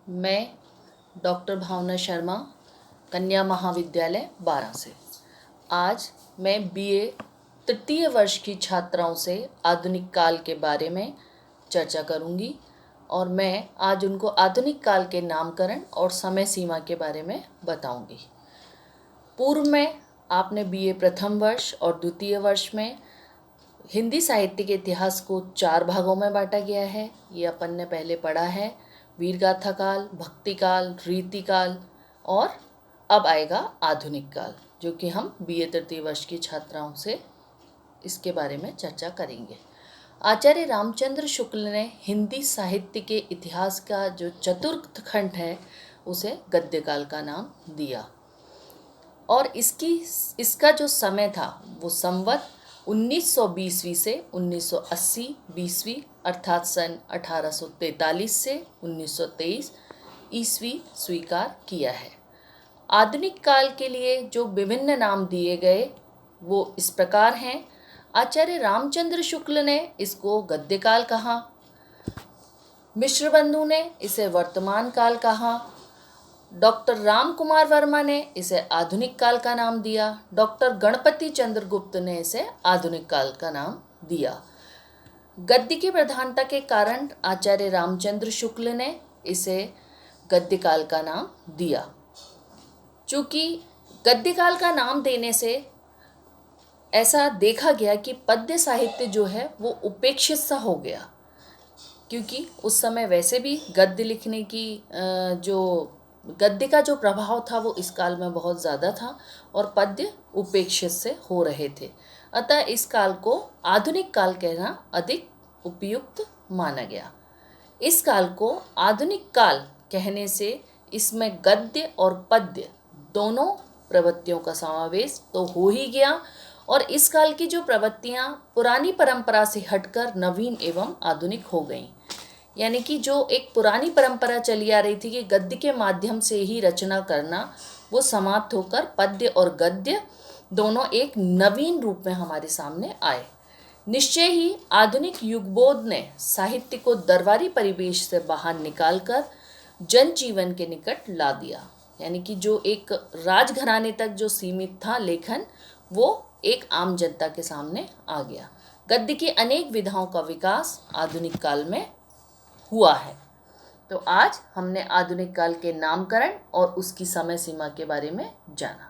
मैं डॉक्टर भावना शर्मा, कन्या महाविद्यालय 12 से आज मैं बीए तृतीय वर्ष की छात्राओं से आधुनिक काल के बारे में चर्चा करूंगी और मैं आज उनको आधुनिक काल के नामकरण और समय सीमा के बारे में बताऊंगी। पूर्व में आपने बीए प्रथम वर्ष और द्वितीय वर्ष में हिंदी साहित्य के इतिहास को 4 भागों में बांटा गया है। ये अपन ने पहले पढ़ा है, वीरगाथा काल, भक्ति काल, रीति काल और अब आएगा आधुनिक काल, जो कि हम बीए तृतीय वर्ष की छात्राओं से इसके बारे में चर्चा करेंगे। आचार्य रामचंद्र शुक्ल ने हिंदी साहित्य के इतिहास का जो चतुर्थ खंड है उसे गद्य काल का नाम दिया और इसका जो समय था वो संवत 1920 से 1980 बीसवीं अर्थात सन 1843 से 1923 ईस्वी स्वीकार किया है। आधुनिक काल के लिए जो विभिन्न नाम दिए गए वो इस प्रकार हैं। आचार्य रामचंद्र शुक्ल ने इसको गद्य काल कहा, मिश्रबंधु ने इसे वर्तमान काल कहा, डॉक्टर राम कुमार वर्मा ने इसे आधुनिक काल का नाम दिया, डॉक्टर गणपति चंद्रगुप्त ने इसे आधुनिक काल का नाम दिया। गद्य की प्रधानता के कारण आचार्य रामचंद्र शुक्ल ने इसे गद्य काल का नाम दिया। चूँकि गद्य काल का नाम देने से ऐसा देखा गया कि पद्य साहित्य जो है वो उपेक्षित सा हो गया, क्योंकि उस समय वैसे भी गद्य लिखने की गद्य का जो प्रभाव था वो इस काल में बहुत ज़्यादा था और पद्य उपेक्षित से हो रहे थे। अतः इस काल को आधुनिक काल कहना अधिक उपयुक्त माना गया। इस काल को आधुनिक काल कहने से इसमें गद्य और पद्य दोनों प्रवृत्तियों का समावेश तो हो ही गया और इस काल की जो प्रवृत्तियाँ पुरानी परंपरा से हटकर नवीन एवं आधुनिक हो गईं। यानी कि जो एक पुरानी परंपरा चली आ रही थी कि गद्य के माध्यम से ही रचना करना, वो समाप्त होकर पद्य और गद्य दोनों एक नवीन रूप में हमारे सामने आए। निश्चय ही आधुनिक युगबोध ने साहित्य को दरबारी परिवेश से बाहर निकालकर जनजीवन के निकट ला दिया। यानी कि जो एक राजघराने तक जो सीमित था लेखन, वो एक आम जनता के सामने आ गया। गद्य की अनेक विधाओं का विकास आधुनिक काल में हुआ है। तो आज हमने आधुनिक काल के नामकरण और उसकी समय सीमा के बारे में जाना।